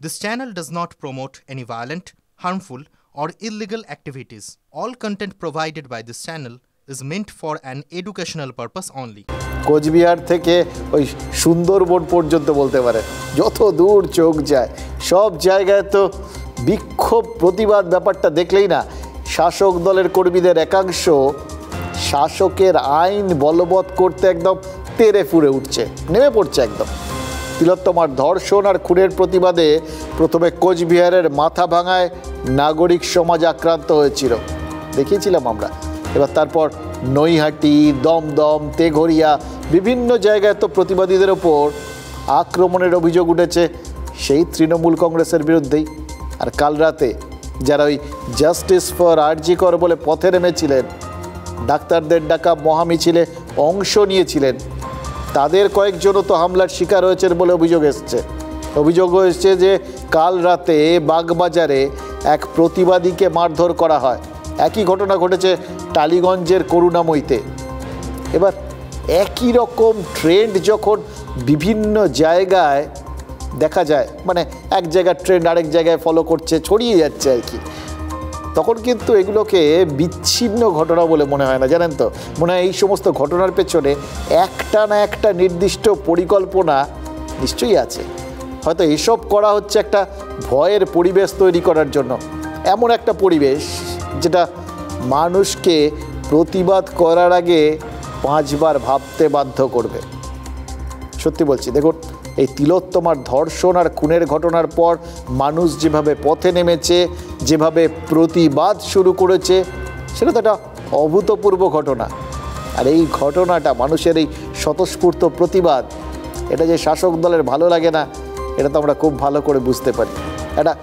This channel does not promote any violent, harmful, or illegal activities. All content provided by this channel is meant for an educational purpose only. Cooch Behar থেকে ওই সুন্দরবন পর্যন্ত বলতে পারে, যত দূর চোখ যায় সব জায়গায় তো বিক্ষোভ প্রতিবাদ ব্যাপারটা দেখলেই না শাসক দলের কর্মীদের একাংশ শাসকের আইন বলবৎ করতে একদম তেড়ে ফুঁড়ে উঠছে, নেমে পড়ছে একদম। তিলোত্তমার ধর্ষণ আর খুনের প্রতিবাদে প্রথমে কোচবিহারের মাথা ভাঙায় নাগরিক সমাজ আক্রান্ত হয়েছিল, দেখিয়েছিলাম আমরা। এবার তারপর নৈহাটি, দমদম, তেঘরিয়া বিভিন্ন জায়গায় তো প্রতিবাদীদের ওপর আক্রমণের অভিযোগ উঠেছে সেই তৃণমূল কংগ্রেসের বিরুদ্ধেই। আর কাল রাতে যারা ওই জাস্টিস ফর আরজি কর বলে পথে নেমেছিলেন, ডাক্তারদের ডাকা মহামিছিলে অংশ নিয়েছিলেন, তাদের কয়েকজনও তো হামলার শিকার হয়েছেন বলে অভিযোগ হয়েছে যে কাল রাতে বাগবাজারে এক প্রতিবাদীকে মারধর করা হয়। একই ঘটনা ঘটেছে টালিগঞ্জের করুণাময়ীতে। এবার একই রকম ট্রেন্ড যখন বিভিন্ন জায়গায় দেখা যায়, মানে এক জায়গার ট্রেন্ড আরেক জায়গায় ফলো করছে, ছড়িয়ে যাচ্ছে আর কি, তখন কিন্তু এগুলোকে বিচ্ছিন্ন ঘটনা বলে মনে হয় না, জানেন তো। মনে হয় এই সমস্ত ঘটনার পেছনে একটা না একটা নির্দিষ্ট পরিকল্পনা নিশ্চয়ই আছে। হয়তো এসব করা হচ্ছে একটা ভয়ের পরিবেশ তৈরি করার জন্য, এমন একটা পরিবেশ যেটা মানুষকে প্রতিবাদ করার আগে 5 বার ভাবতে বাধ্য করবে। সত্যি বলছি, দেখুন এই তিলোত্তমার ধর্ষণ আর খুনের ঘটনার পর মানুষ যেভাবে পথে নেমেছে, যেভাবে প্রতিবাদ শুরু করেছে, সেটা তো একটা অভূতপূর্ব ঘটনা। আর এই ঘটনাটা, মানুষের এই স্বতঃস্ফূর্ত প্রতিবাদ, এটা যে শাসক দলের ভালো লাগে না, এটা তো আমরা খুব ভালো করে বুঝতে পারি। একটা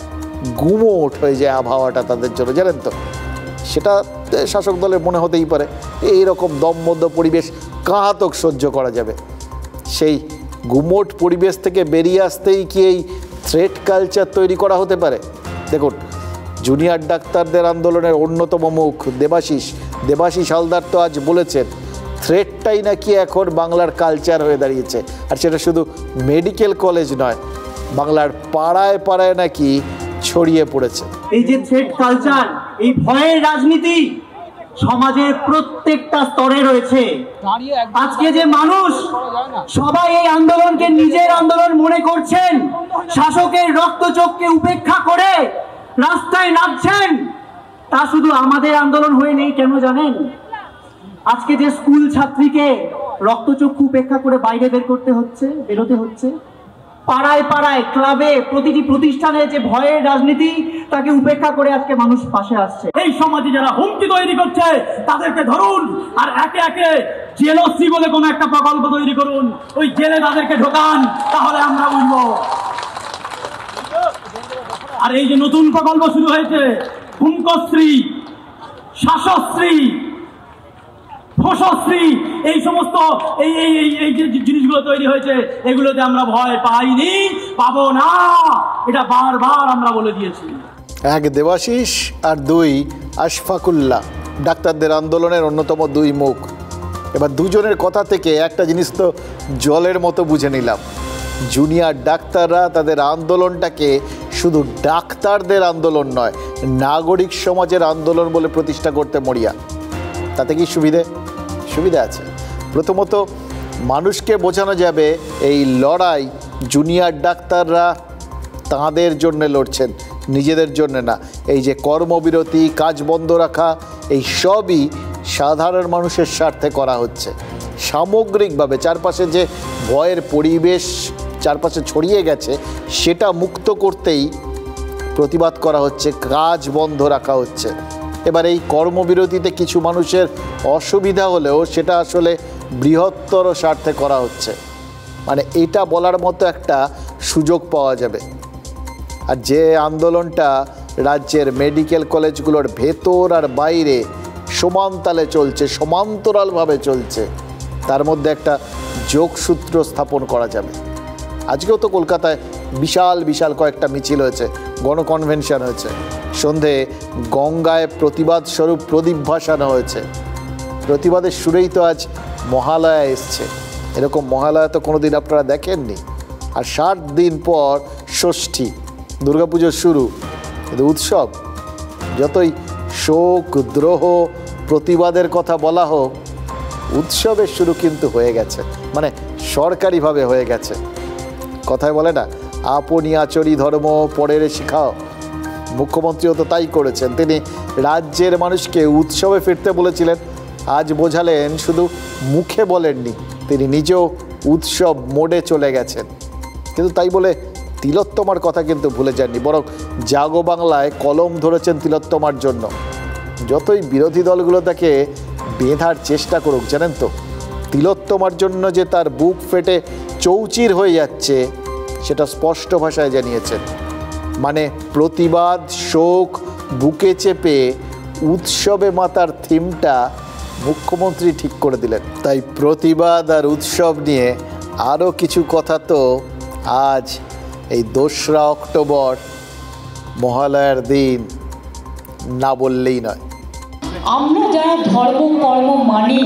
গুমোট হয়ে যায় আবহাওয়াটা তাদের জন্য, জানেন তো। সেটা শাসক দলের মনে হতেই পারে এইরকম দমবদ্ধ পরিবেশ কাহাতক সহ্য করা যাবে। সেই গুমোট পরিবেশ থেকে বেরিয়ে আসতেই কি এই থ্রেট কালচার তৈরি করা হতে পারে? দেখুন, জুনিয়র ডাক্তারদের আন্দোলনের অন্যতম মুখ দেবাশিস হালদার তো আজ বলেছেন থ্রেটটাই নাকি এখন বাংলার কালচার হয়ে দাঁড়িয়েছে। আর সেটা শুধু মেডিকেল কলেজ নয়, বাংলার পাড়ায় পাড়ায় নাকি ছড়িয়ে পড়েছে। এই যে থ্রেট কালচার, এই ভয়ের রাজনীতি সমাজের প্রত্যেকটা স্তরে রয়েছে। আজকে যে মানুষ সবাই এই আন্দোলনকে নিজের আন্দোলন মনে করছেন, শাসকের রক্তচক্ষে উপেক্ষা করে রাস্তায় নামছেন, তা শুধু আমাদের আন্দোলন হয়ে নেই। কেন জানেন? আজকে যে স্কুল ছাত্রীকে রক্তচক্ষু উপেক্ষা করে বাইরে বেরোতে হচ্ছে, পাড়ায় পাড়ায়, ক্লাবে, প্রতিটি প্রতিষ্ঠানে যে ভয়ের রাজনীতি, তাকে উপেক্ষা করে আজকে মানুষ পাশে আসছে। এই সমাজে যারা হুমকি তৈরি করছে তাদেরকে ধরুন, আর একে একে জেলসি বলে কোন একটা প্রকল্প তৈরি করুন, ওই জেলে তাদেরকে ঢোকান, তাহলে আমরা বুঝবো। আর এই যে নতুন প্রকল্প শুরু হয়েছে, হুমকশ্রী, শাসশ্রী, ফসশ্রী, এই সমস্ত এই যে জিনিসগুলো তৈরি হয়েছে, এগুলোতে আমরা ভয় পাইনি, পাবো না, এটা বারবার আমরা বলে দিয়েছি। এক দেবাশিস আর 2 আশফাকুল্লাহ, ডাক্তারদের আন্দোলনের অন্যতম 2 মুখ। এবার দুজনের কথা থেকে একটা জিনিস তো জলের মতো বুঝে নিলাম, জুনিয়র ডাক্তাররা তাদের আন্দোলনটাকে শুধু ডাক্তারদের আন্দোলন নয়, নাগরিক সমাজের আন্দোলন বলে প্রতিষ্ঠা করতে মরিয়া। তাতে কি সুবিধা আছে? প্রথমত, মানুষকে বোঝানো যাবে এই লড়াই জুনিয়র ডাক্তাররা তাঁদের জন্য লড়ছেন, নিজেদের জন্য না। এই যে কর্মবিরতি, কাজ বন্ধ রাখা, এই সবই সাধারণ মানুষের স্বার্থে করা হচ্ছে। সামগ্রিকভাবে চারপাশে যে ভয়ের পরিবেশ চারপাশে ছড়িয়ে গেছে, সেটা মুক্ত করতেই প্রতিবাদ করা হচ্ছে, কাজ বন্ধ রাখা হচ্ছে। এবার এই কর্মবিরতিতে কিছু মানুষের অসুবিধা হলেও সেটা আসলে বৃহত্তর স্বার্থে করা হচ্ছে, মানে এটা বলার মতো একটা সুযোগ পাওয়া যাবে। আর যে আন্দোলনটা রাজ্যের মেডিকেল কলেজগুলোর ভেতর আর বাইরে সমানতালে চলছে, সমান্তরালভাবে চলছে, তার মধ্যে একটা যোগসূত্র স্থাপন করা যাবে। আজকেও তো কলকাতায় বিশাল কয়েকটা মিছিল হয়েছে, গণকনভেনশন হয়েছে, সন্ধে গঙ্গায় প্রতিবাদ স্বরূপ প্রদীপ ভাসানো হয়েছে। প্রতিবাদের সুরেই তো আজ মহালয়া এসছে। এরকম মহালয়া তো কোনোদিন আপনারা দেখেননি। আর 60 দিন পর ষষ্ঠী, দুর্গাপুজোর শুরু, কিন্তু উৎসব যতই শোক দ্রোহ প্রতিবাদের কথা বলা হোক, উৎসবের শুরু কিন্তু হয়ে গেছে, মানে সরকারিভাবে হয়ে গেছে। কথায় বলে না, আপনি আচরি ধর্ম পরের শিখাও। মুখ্যমন্ত্রীও তো তাই করেছেন। তিনি রাজ্যের মানুষকে উৎসবে ফিরতে বলেছিলেন। আজ বোঝালেন শুধু মুখে বলেননি, তিনি নিজেও উৎসব মোডে চলে গেছেন। কিন্তু তাই বলে তিলোত্তমার কথা কিন্তু ভুলে যাননি, বরং জাগো বাংলায় কলম ধরেছেন তিলোত্তমার জন্য। যতই বিরোধী দলগুলো তাকে বেঁধার চেষ্টা করুক, জানেন তো, তিলোত্তমার জন্য যে তার বুক ফেটে চৌচির হয়ে যাচ্ছে সেটা স্পষ্ট ভাষায় জানিয়েছেন। মানে প্রতিবাদ, শোক বুকে চেপে উৎসবে মাতার থিমটা মুখ্যমন্ত্রী ঠিক করে দিলেন। তাই প্রতিবাদ আর উৎসব নিয়ে আরও কিছু কথা তো আজ এই 2রা অক্টোবর মহালয়ার দিন না বললেই নয়। আমরা যারা ধর্ম কর্ম মানি,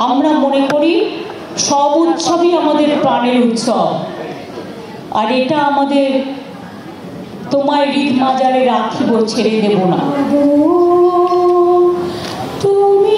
আমরা মনে করি সব উৎসবই আমাদের প্রাণের উৎসব। আর এটা আমাদের তোমায় হৃদ মাজারে রাখিব, ছেড়ে দেব না। তুমি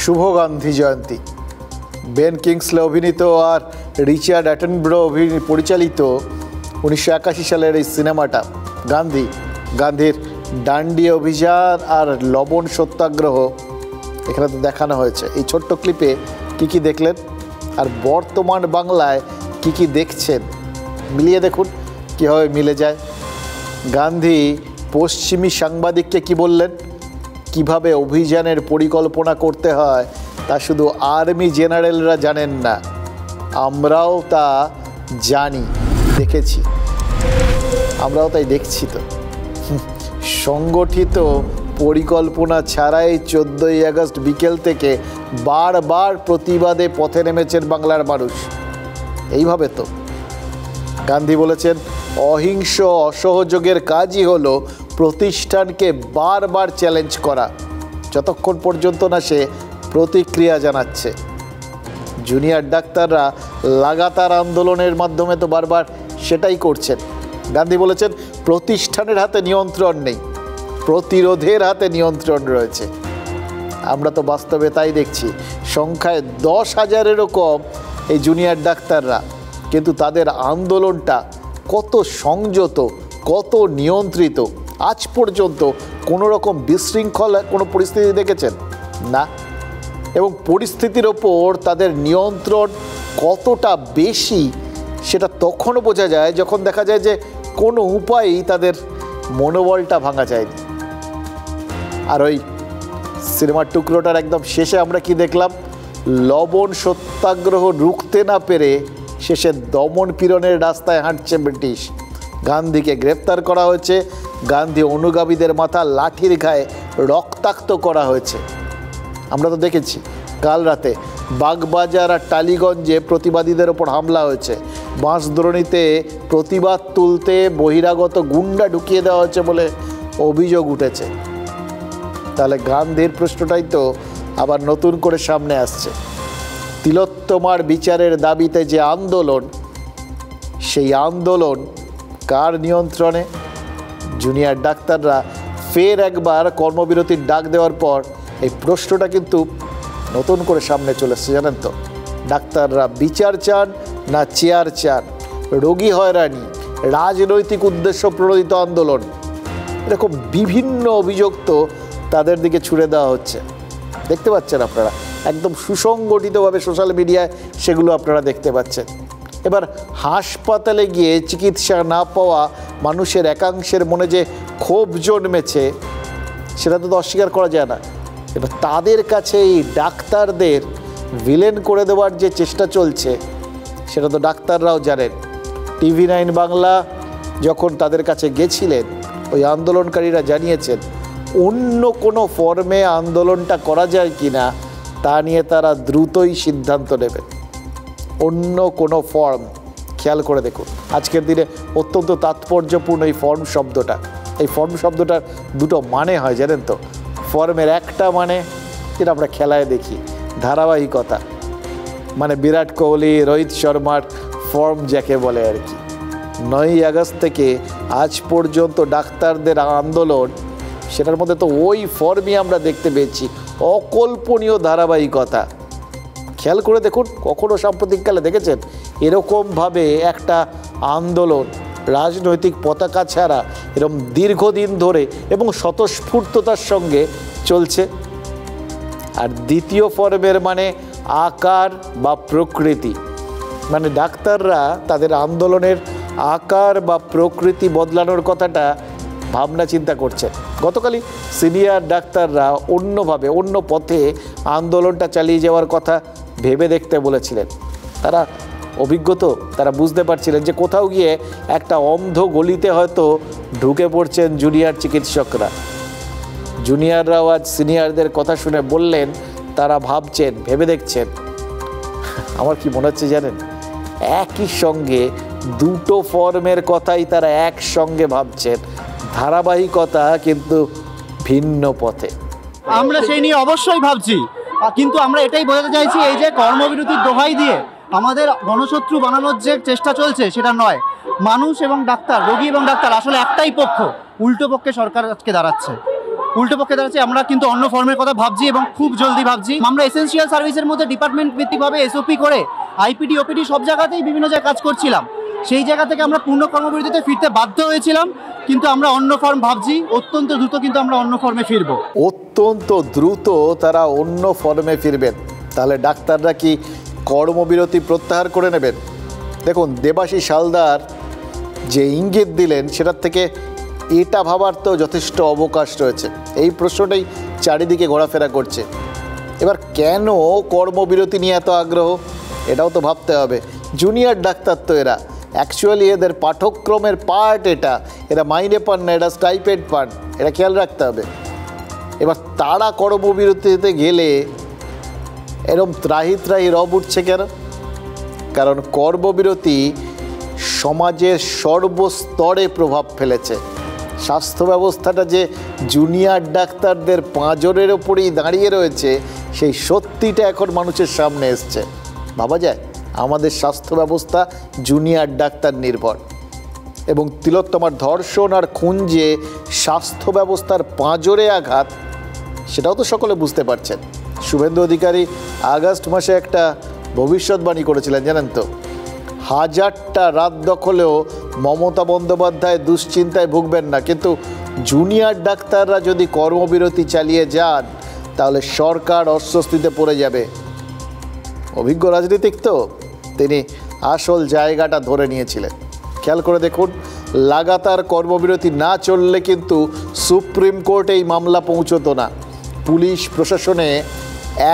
শুভ গান্ধী জয়ন্তী। বেন কিংসলে অভিনীত আর রিচার্ড অ্যাটনব্রো পরিচালিত 1981 সালের এই সিনেমাটা গান্ধীর ডান্ডি অভিযান আর লবণ সত্যাগ্রহ এখানে তো দেখানো হয়েছে। এই ছোট্ট ক্লিপে কি দেখলেন আর বর্তমান বাংলায় কি দেখছেন মিলিয়ে দেখুন কীভাবে মিলে যায়। গান্ধী পশ্চিমী সাংবাদিককে কি বললেন, কিভাবে অভিযানের পরিকল্পনা করতে হয় তা শুধু আর্মি জেনারেলরা জানেন না, আমরাও তা জানি, দেখেছি, আমরাও তাই দেখছি। তো সংগঠিত পরিকল্পনা ছাড়াই 14ই আগস্ট বিকেল থেকে বারবার প্রতিবাদে পথে নেমেছেন বাংলার মানুষ। এইভাবে তো গান্ধী বলেছেন, অহিংস অসহযোগের কাজই হলো প্রতিষ্ঠানকে বারবার চ্যালেঞ্জ করা, যতক্ষণ পর্যন্ত না সে প্রতিক্রিয়া জানাচ্ছে। জুনিয়র ডাক্তাররা লাগাতার আন্দোলনের মাধ্যমে তো বারবার সেটাই করছেন। গান্ধী বলেছেন, প্রতিষ্ঠানের হাতে নিয়ন্ত্রণ নেই, প্রতিরোধের হাতে নিয়ন্ত্রণ রয়েছে। আমরা তো বাস্তবে তাই দেখছি। সংখ্যায় 10,000-এরও কম এই জুনিয়র ডাক্তাররা, কিন্তু তাদের আন্দোলনটা কত সংযত, কত নিয়ন্ত্রিত। আজ পর্যন্ত কোনো রকম বিশৃঙ্খল কোনো পরিস্থিতি দেখেছেন না? এবং পরিস্থিতির ওপর তাদের নিয়ন্ত্রণ কতটা বেশি সেটা তখনও বোঝা যায় যখন দেখা যায় যে কোনো উপায়েই তাদের মনোবলটা ভাঙা যায়নি। আর ওই সিনেমার টুকরোটার একদম শেষে আমরা কি দেখলাম, লবণ সত্যাগ্রহ রুখতে না পেরে শেষে দমন পীড়নের রাস্তায় হাঁটছে ব্রিটিশ। গান্ধীকে গ্রেপ্তার করা হয়েছে, গান্ধী অনুগামীদের মাথা লাঠির গায়ে রক্তাক্ত করা হয়েছে। আমরা তো দেখেছি কাল রাতে বাগবাজার আর টালিগঞ্জে প্রতিবাদীদের ওপর হামলা হয়েছে, বাঁশদ্রোণীতে প্রতিবাদ তুলতে বহিরাগত গুন্ডা ঢুকিয়ে দেওয়া হয়েছে বলে অভিযোগ উঠেছে। তাহলে গান্ধীর প্রশ্নটাই তো আবার নতুন করে সামনে আসছে। তিলোত্তমার বিচারের দাবিতে যে আন্দোলন, সেই আন্দোলন কার নিয়ন্ত্রণে? জুনিয়র ডাক্তাররা ফের একবার কর্মবিরতির ডাক দেওয়ার পর এই প্রশ্নটা কিন্তু নতুন করে সামনে চলে এসছে, জানেন তো। ডাক্তাররা বিচার চান না চেয়ার চান? রোগী হয়রানি, রাজনৈতিক উদ্দেশ্য প্রণোদিত আন্দোলন, এরকম বিভিন্ন অভিযোগ তো তাদের দিকে ছুড়ে দেওয়া হচ্ছে। দেখতে পাচ্ছেন আপনারা, একদম সুসংগঠিতভাবে সোশ্যাল মিডিয়ায় সেগুলো আপনারা দেখতে পাচ্ছেন। এবার হাসপাতালে গিয়ে চিকিৎসা না পাওয়া মানুষের একাংশের মনে যে ক্ষোভ জন্মেছে সেটা তো অস্বীকার করা যায় না। এবার তাদের কাছে এই ডাক্তারদের ভিলেন করে দেওয়ার যে চেষ্টা চলছে সেটা তো ডাক্তাররাও জানেন। TV9 বাংলা যখন তাদের কাছে গেছিলেন, ওই আন্দোলনকারীরা জানিয়েছেন অন্য কোনো ফর্মে আন্দোলনটা করা যায় কি না তা নিয়ে তারা দ্রুতই সিদ্ধান্ত নেবেন। অন্য কোনো ফর্ম, খেয়াল করে দেখুন আজকের দিনে অত্যন্ত তাৎপর্যপূর্ণ এই ফর্ম শব্দটা। এই ফর্ম শব্দটার দুটো মানে হয় জানেন তো। ফর্মের একটা মানে যেটা আমরা খেলায় দেখি, ধারাবাহিকতা, মানে বিরাট কোহলি, রোহিত শর্মার ফর্ম যাকে বলে আর কি। 9ই আগস্ট থেকে আজ পর্যন্ত ডাক্তারদের আন্দোলন, সেটার মধ্যে তো ওই ফর্মই আমরা দেখতে পেয়েছি, অকল্পনীয় ধারাবাহিকতা। খেয়াল করে দেখুন, কখনো সাম্প্রতিককালে দেখেছেন এরকমভাবে একটা আন্দোলন রাজনৈতিক পতাকা ছাড়া এরকম দীর্ঘদিন ধরে এবং স্বতঃস্ফূর্ততার সঙ্গে চলছে? আর দ্বিতীয় ফর্মের মানে আকার বা প্রকৃতি, মানে ডাক্তাররা তাদের আন্দোলনের আকার বা প্রকৃতি বদলানোর কথাটা ভাবনা চিন্তা করছেন। গতকালই সিনিয়র ডাক্তাররা অন্যভাবে, অন্য পথে আন্দোলনটা চালিয়ে যাওয়ার কথা ভেবে দেখতে বলেছিলেন। তারা অভিজ্ঞত, তারা বুঝতে পারছিলেন যে কোথাও গিয়ে একটা অন্ধ গলিতে হয়তো ঢুকে পড়ছেন জুনিয়র চিকিৎসকরা। জুনিয়ররাও আজ সিনিয়রদের কথা শুনে বললেন তারা ভাবছেন, ভেবে দেখছেন। আমার কি মনে হচ্ছে জানেন, একই সঙ্গে দুটো ফর্মের কথাই তারা একসঙ্গে ভাবছেন, ধারাবাহিকতা কিন্তু ভিন্ন পথে। আমরা সেই নিয়ে অবশ্যই ভাবছি, কিন্তু আমরা এটাই বোঝাতে চাইছি এই যে কর্মবিরতির দোহাই দিয়ে আমাদের গণশত্রু বানানোর যে চেষ্টা চলছে সেটা নয়। মানুষ এবং ডাক্তার, রোগী এবং ডাক্তার আসলে একটাই পক্ষ, উল্টো পক্ষে সরকার আজকে দাঁড়াচ্ছে, উল্টো পক্ষে দাঁড়াচ্ছে। আমরা কিন্তু অন্য ফর্মের কথা ভাবছি এবং খুব জলদি ভাবছি। আমরা এসেন্সিয়াল সার্ভিসের মধ্যে ডিপার্টমেন্ট ভিত্তিকভাবে এসওপি করে আইপিডি ওপিডি সব জায়গাতেই বিভিন্ন জায়গায় কাজ করছিলাম। সেই জায়গা থেকে আমরা পূর্ণ কর্মবিরতিতে ফিরতে বাধ্য হয়েছিলাম, কিন্তু আমরা অন্য ফর্ম ভাবছি। অত্যন্ত দ্রুত কিন্তু আমরা অন্য ফর্মে ফিরব। অত্যন্ত দ্রুত তারা অন্য ফর্মে ফিরবেন। তাহলে ডাক্তাররা কি কর্মবিরতি প্রত্যাহার করে নেবেন? দেখুন, দেবাশিস হালদার যে ইঙ্গিত দিলেন সেটার থেকে এটা ভাবার তো যথেষ্ট অবকাশ রয়েছে। এই প্রশ্নটাই চারিদিকে ঘোরাফেরা করছে। এবার কেন কর্মবিরতি নিয়ে এত আগ্রহ, এটাও তো ভাবতে হবে। জুনিয়র ডাক্তার তো এরা, অ্যাকচুয়ালি এদের পাঠ্যক্রমের পার্ট এটা, এরা মাইনে পান না, এটা স্টাইপেন্ড পান, এটা খেয়াল রাখতে হবে। এবার তারা কর্মবিরতিতে গেলে এরকম ত্রাহি ত্রাহি রব উঠছে কেন? কারণ কর্মবিরতি সমাজের সর্বস্তরে প্রভাব ফেলেছে। স্বাস্থ্য ব্যবস্থাটা যে জুনিয়র ডাক্তারদের পাঁজরের ওপরেই দাঁড়িয়ে রয়েছে, সেই সত্যিটা এখন মানুষের সামনে এসছে। ভাবা যায় আমাদের স্বাস্থ্য ব্যবস্থা জুনিয়র ডাক্তার নির্ভর, এবং তিলোত্তমার ধর্ষণ আর খুন যে স্বাস্থ্য ব্যবস্থার পাঁজরে আঘাত, সেটাও তো সকলে বুঝতে পারছেন। শুভেন্দু অধিকারী আগস্ট মাসে একটা ভবিষ্যৎবাণী করেছিলেন জানেন তো, 1000টা রাত দখলেও মমতা বন্দ্যোপাধ্যায় দুশ্চিন্তায় ভুগবেন না, কিন্তু জুনিয়র ডাক্তাররা যদি কর্মবিরতি চালিয়ে যান তাহলে সরকার অস্বস্তিতে পড়ে যাবে। অভিজ্ঞ রাজনীতিক তো, তিনি আসল জায়গাটা ধরে নিয়েছিলেন। খেয়াল করে দেখুন, লাগাতার কর্মবিরতি না চললে কিন্তু সুপ্রিম কোর্টে এই মামলা পৌঁছতো না, পুলিশ প্রশাসনে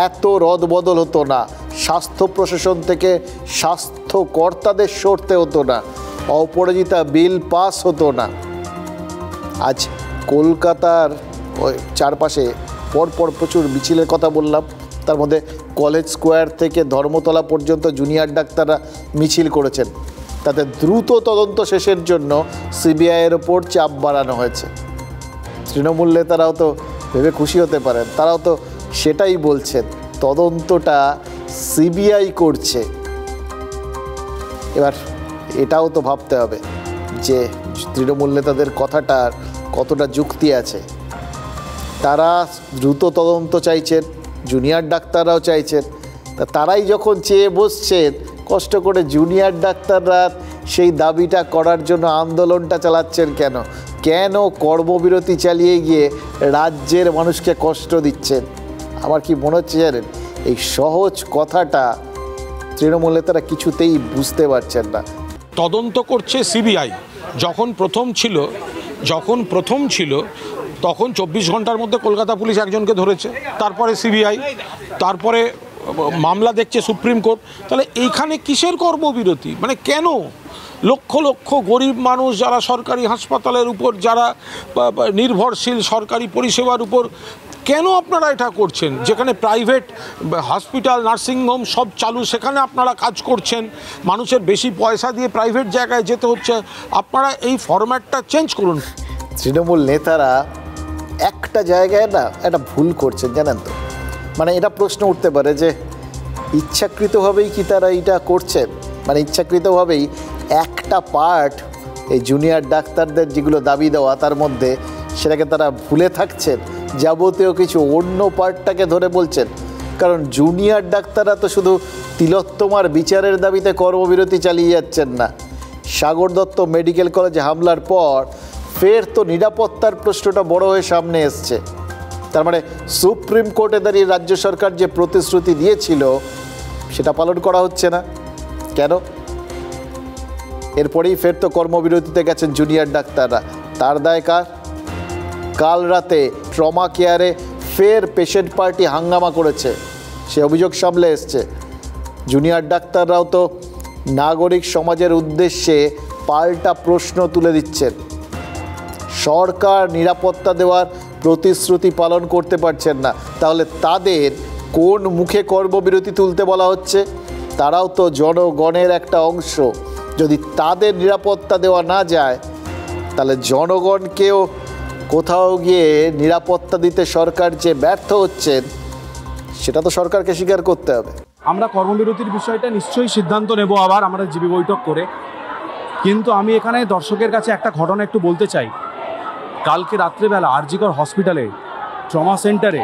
এত রদবদল হতো না, স্বাস্থ্য প্রশাসন থেকে স্বাস্থ্য কর্তাদের সরতে হতো না, অপরাজিতা বিল পাস হতো না। আজ কলকাতার ওই চারপাশে পরপর প্রচুর মিছিলের কথা বললাম, তার মধ্যে কলেজ স্কোয়ার থেকে ধর্মতলা পর্যন্ত জুনিয়র ডাক্তাররা মিছিল করেছেন। তাতে দ্রুত তদন্ত শেষের জন্য সিবিআইয়ের ওপর চাপ বাড়ানো হয়েছে। তৃণমূল নেতারাও তো ভেবে খুশি হতে পারেন, তারাও তো সেটাই বলছেন, তদন্তটা সিবিআই করছে। এবার এটাও তো ভাবতে হবে যে তৃণমূল নেতাদের কথাটার কতটা যুক্তি আছে। তারা দ্রুত তদন্ত চাইছেন, জুনিয়র ডাক্তাররাও চাইছেন, তা তারাই যখন চেয়ে বসছেন, কষ্ট করে জুনিয়র ডাক্তাররা সেই দাবিটা করার জন্য আন্দোলনটা চালাচ্ছেন কেন? কেন কর্মবিরতি চালিয়ে গিয়ে রাজ্যের মানুষকে কষ্ট দিচ্ছেন? আমার কি মনে হচ্ছে জানেন, এই সহজ কথাটা তৃণমূল নেতারা কিছুতেই বুঝতে পারছেন না। তদন্ত করছে সিবিআই। যখন প্রথম ছিল তখন 24 ঘন্টার মধ্যে কলকাতা পুলিশ একজনকে ধরেছে, তারপরে সিবিআই, তারপরে মামলা দেখছে সুপ্রিম কোর্ট। তাহলে এইখানে কিসের কর্মবিরতি, মানে কেন? লক্ষ লক্ষ গরিব মানুষ যারা সরকারি হাসপাতালের উপর যারা নির্ভরশীল সরকারি পরিষেবার উপর, কেন আপনারা এটা করছেন? যেখানে প্রাইভেট হসপিটাল নার্সিংহোম সব চালু, সেখানে আপনারা কাজ করছেন, মানুষের বেশি পয়সা দিয়ে প্রাইভেট জায়গায় যেতে হচ্ছে। আপনারা এই ফরম্যাটটা চেঞ্জ করুন। তৃণমূল নেতারা একটা জায়গায় না একটা ভুল করছেন জানেন তো, মানে এটা প্রশ্ন উঠতে পারে যে ইচ্ছাকৃতভাবেই কি তারা এটা করছেন, মানে ইচ্ছাকৃতভাবেই একটা পার্ট এই জুনিয়র ডাক্তারদের যেগুলো দাবি দেওয়া তার মধ্যে সেটাকে তারা ভুলে থাকছেন, যাবতীয় কিছু অন্য পার্টটাকে ধরে বলছেন। কারণ জুনিয়র ডাক্তাররা তো শুধু তিলোত্তমার বিচারের দাবিতে কর্মবিরতি চালিয়ে যাচ্ছেন না, সাগর দত্ত মেডিকেল কলেজে হামলার পর ফের তো নিরাপত্তার প্রশ্নটা বড় হয়ে সামনে এসছে। তার মানে সুপ্রিম কোর্টে দাঁড়িয়ে রাজ্য সরকার যে প্রতিশ্রুতি দিয়েছিল সেটা পালন করা হচ্ছে না কেন? এরপরেই ফের তো কর্মবিরতিতে গেছেন জুনিয়র ডাক্তাররা, তার দায় কার? কাল রাতে ট্রমা কেয়ারে ফের পেশেন্ট পার্টি হাঙ্গামা করেছে, সে অভিযোগ সামলে এসছে। জুনিয়র ডাক্তাররাও তো নাগরিক সমাজের উদ্দেশ্যে পাল্টা প্রশ্ন তুলে দিচ্ছেন। সরকার নিরাপত্তা দেওয়ার প্রতিশ্রুতি পালন করতে পারছেন না, তাহলে তাদের কোন মুখে কর্মবিরতি তুলতে বলা হচ্ছে? তারাও তো জনগণের একটা অংশ। যদি তাদের নিরাপত্তা দেওয়া না যায় তাহলে জনগণকেও কোথাও গিয়ে নিরাপত্তা দিতে সরকার যে ব্যর্থ হচ্ছেন সেটা তো সরকারকে স্বীকার করতে হবে। আমরা কর্মবিরতির বিষয়টা নিশ্চয়ই সিদ্ধান্ত নেব আবার আমরা জিবি বৈঠক করে, কিন্তু আমি এখানে দর্শকের কাছে একটা ঘটনা একটু বলতে চাই। কালকে রাত্রেবেলা আরজিকর হসপিটালে ট্রমা সেন্টারে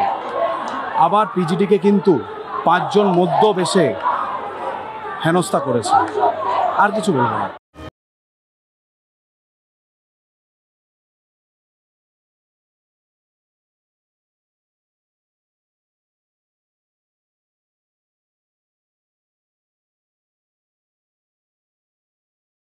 আবার পিজিটিকে কিন্তু 5 জন মদ্যপ এসে হেনস্থা করেছে। আর কিছু বলবো না।